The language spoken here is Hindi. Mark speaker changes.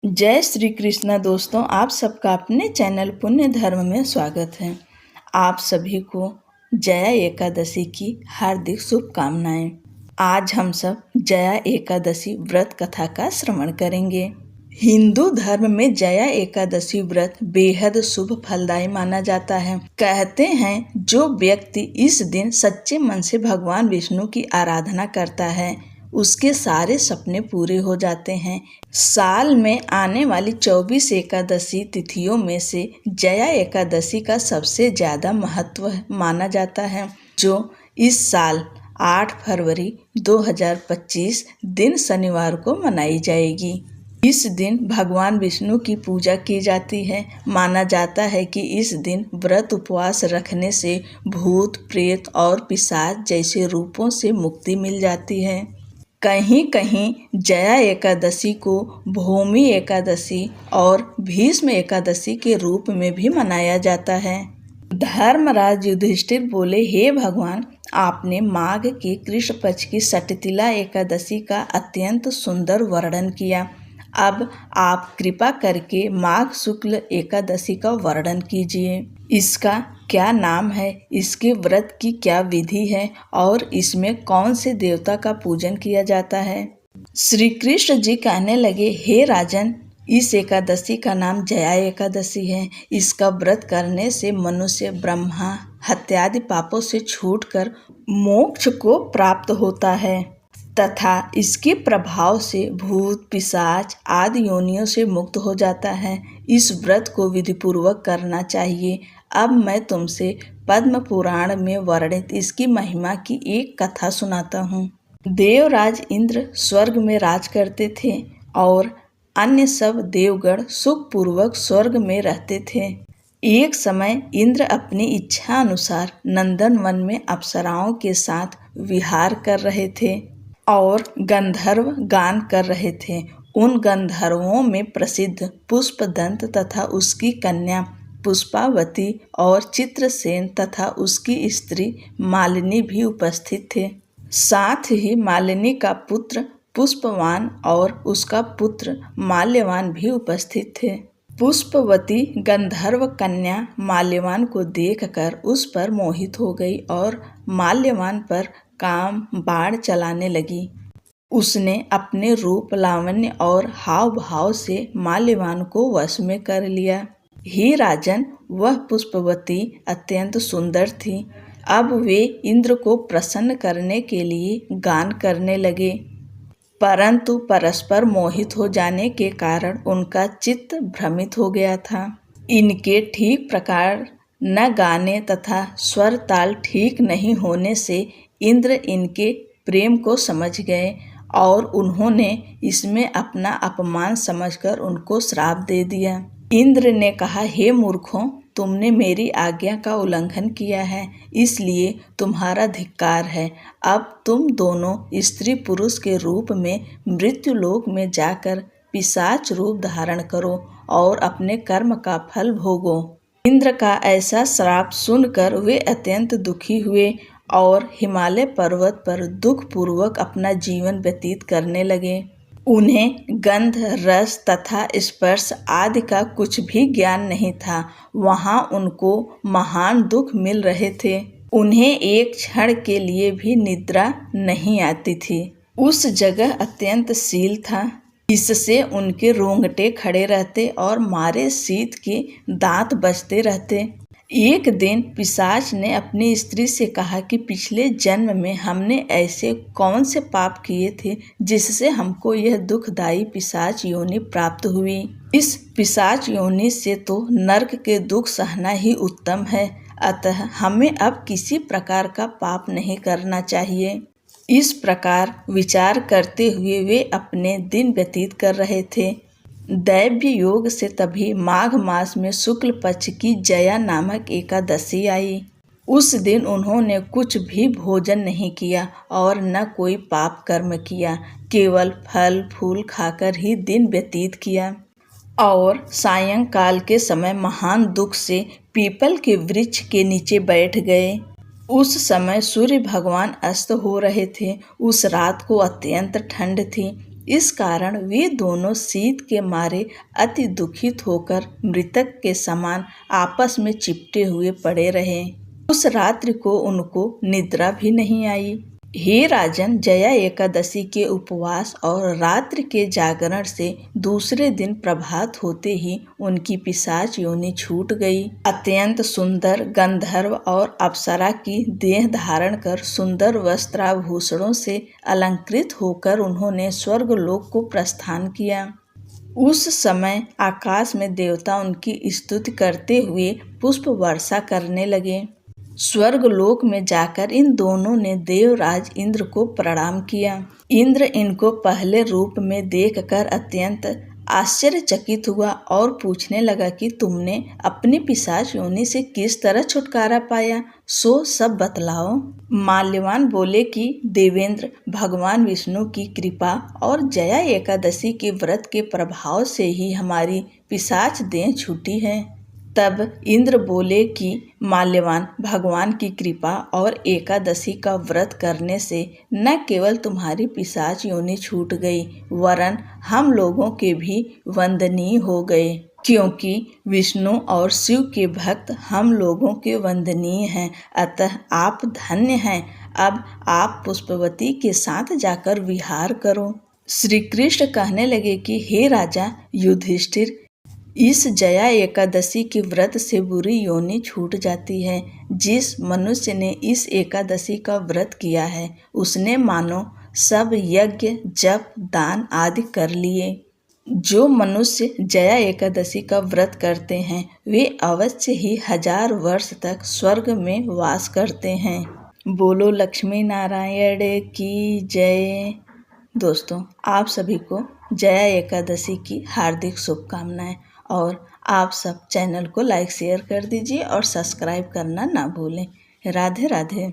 Speaker 1: जय श्री कृष्णा दोस्तों, आप सबका अपने चैनल पुण्य धर्म में स्वागत है। आप सभी को जया एकादशी की हार्दिक शुभकामनाएं। आज हम सब जया एकादशी व्रत कथा का श्रवण करेंगे। हिंदू धर्म में जया एकादशी व्रत बेहद शुभ फलदायी माना जाता है। कहते हैं जो व्यक्ति इस दिन सच्चे मन से भगवान विष्णु की आराधना करता है उसके सारे सपने पूरे हो जाते हैं। साल में आने वाली 24 एकादशी तिथियों में से जया एकादशी का सबसे ज़्यादा महत्व माना जाता है, जो इस साल 8 फरवरी 2025 दिन शनिवार को मनाई जाएगी। इस दिन भगवान विष्णु की पूजा की जाती है। माना जाता है कि इस दिन व्रत उपवास रखने से भूत प्रेत और पिशाच जैसे रूपों से मुक्ति मिल जाती है। कहीं कहीं जया एकादशी को भूमि एकादशी और भीष्म एकादशी के रूप में भी मनाया जाता है। धर्मराज युधिष्ठिर बोले, हे भगवान, आपने माघ के कृष्ण पक्ष की सटतिला एकादशी का अत्यंत सुंदर वर्णन किया। अब आप कृपा करके माघ शुक्ल एकादशी का वर्णन कीजिए। इसका क्या नाम है, इसके व्रत की क्या विधि है और इसमें कौन से देवता का पूजन किया जाता है। श्री कृष्ण जी कहने लगे, हे राजन, इस एकादशी का नाम जया एकादशी है। इसका व्रत करने से मनुष्य ब्रह्मा हत्यादि पापों से छूटकर मोक्ष को प्राप्त होता है तथा इसके प्रभाव से भूत पिशाच आदि योनियों से मुक्त हो जाता है। इस व्रत को विधिपूर्वक करना चाहिए। अब मैं तुमसे पद्म पुराण में वर्णित इसकी महिमा की एक कथा सुनाता हूँ। देवराज इंद्र स्वर्ग में राज करते थे और अन्य सब देवगण सुखपूर्वक स्वर्ग में रहते थे। एक समय इंद्र अपनी इच्छा अनुसार नंदन वन में अप्सराओं के साथ विहार कर रहे थे और गंधर्व गान कर रहे थे। उन गंधर्वों में प्रसिद्ध पुष्पदंत तथा उसकी कन्या पुष्पावती और चित्रसेन तथा उसकी स्त्री मालिनी भी उपस्थित थे। साथ ही मालिनी का पुत्र पुष्पवान और उसका पुत्र माल्यवान भी उपस्थित थे। पुष्पवती गंधर्व कन्या माल्यवान को देखकर उस पर मोहित हो गई और माल्यवान पर काम बाण चलाने लगी। उसने अपने रूप लावण्य और हाव भाव से माल्यवान को वश में कर लिया। हे राजन, वह पुष्पवती अत्यंत सुंदर थी। अब वे इंद्र को प्रसन्न करने के लिए गान करने लगे, परंतु परस्पर मोहित हो जाने के कारण उनका चित्त भ्रमित हो गया था। इनके ठीक प्रकार न गाने तथा स्वर ताल ठीक नहीं होने से इंद्र इनके प्रेम को समझ गए और उन्होंने इसमें अपना अपमान समझकर उनको श्राप दे दिया। इंद्र ने कहा, हे मूर्खों, तुमने मेरी आज्ञा का उल्लंघन किया है, इसलिए तुम्हारा धिक्कार है। अब तुम दोनों स्त्री पुरुष के रूप में मृत्युलोक में जाकर पिशाच रूप धारण करो और अपने कर्म का फल भोगो। इंद्र का ऐसा श्राप सुनकर वे अत्यंत दुखी हुए और हिमालय पर्वत पर दुखपूर्वक अपना जीवन व्यतीत करने लगे। उन्हें गंध रस तथा स्पर्श आदि का कुछ भी ज्ञान नहीं था। वहाँ उनको महान दुख मिल रहे थे। उन्हें एक क्षण के लिए भी निद्रा नहीं आती थी। उस जगह अत्यंत शील था, इससे उनके रोंगटे खड़े रहते और मारे शीत के दांत बजते रहते। एक दिन पिशाच ने अपनी स्त्री से कहा कि पिछले जन्म में हमने ऐसे कौन से पाप किए थे जिससे हमको यह दुखदायी पिशाच योनि प्राप्त हुई। इस पिशाच योनि से तो नरक के दुख सहना ही उत्तम है, अतः हमें अब किसी प्रकार का पाप नहीं करना चाहिए। इस प्रकार विचार करते हुए वे अपने दिन व्यतीत कर रहे थे। दैव्य योग से तभी माघ मास में शुक्ल पक्ष की जया नामक एकादशी आई। उस दिन उन्होंने कुछ भी भोजन नहीं किया और न कोई पाप कर्म किया, केवल फल फूल खाकर ही दिन व्यतीत किया और सायंकाल के समय महान दुख से पीपल के वृक्ष के नीचे बैठ गए। उस समय सूर्य भगवान अस्त हो रहे थे। उस रात को अत्यंत ठंड थी, इस कारण वे दोनों शीत के मारे अति दुखित होकर मृतक के समान आपस में चिपटे हुए पड़े रहे। उस रात्रि को उनको निद्रा भी नहीं आई। हे राजन, जया एकादशी के उपवास और रात्रि के जागरण से दूसरे दिन प्रभात होते ही उनकी पिशाच योनि छूट गई। अत्यंत सुंदर गंधर्व और अप्सरा की देह धारण कर सुंदर वस्त्राभूषणों से अलंकृत होकर उन्होंने स्वर्गलोक को प्रस्थान किया। उस समय आकाश में देवता उनकी स्तुति करते हुए पुष्प वर्षा करने लगे। स्वर्गलोक में जाकर इन दोनों ने देवराज इंद्र को प्रणाम किया। इंद्र इनको पहले रूप में देखकर अत्यंत आश्चर्यचकित हुआ और पूछने लगा कि तुमने अपनी पिशाच योनि से किस तरह छुटकारा पाया, सो सब बतलाओ। माल्यवान बोले कि देवेंद्र, भगवान विष्णु की कृपा और जया एकादशी के व्रत के प्रभाव से ही हमारी पिशाच देह छूटी है। तब इंद्र बोले कि माल्यवान, भगवान की कृपा और एकादशी का व्रत करने से न केवल तुम्हारी पिशाच योनि छूट गई, वरन हम लोगों के भी वंदनीय हो गए, क्योंकि विष्णु और शिव के भक्त हम लोगों के वंदनीय हैं। अतः आप धन्य हैं। अब आप पुष्पवती के साथ जाकर विहार करो। श्री कृष्ण कहने लगे कि हे राजा युधिष्ठिर, इस जया एकादशी के व्रत से बुरी योनि छूट जाती है। जिस मनुष्य ने इस एकादशी का व्रत किया है उसने मानो सब यज्ञ, जप, दान आदि कर लिए। जो मनुष्य जया एकादशी का व्रत करते हैं वे अवश्य ही 1000 वर्ष तक स्वर्ग में वास करते हैं। बोलो लक्ष्मी नारायण की जय। दोस्तों, आप सभी को जया एकादशी की हार्दिक शुभकामनाएं और आप सब चैनल को लाइक शेयर कर दीजिए और सब्सक्राइब करना ना भूलें। राधे राधे।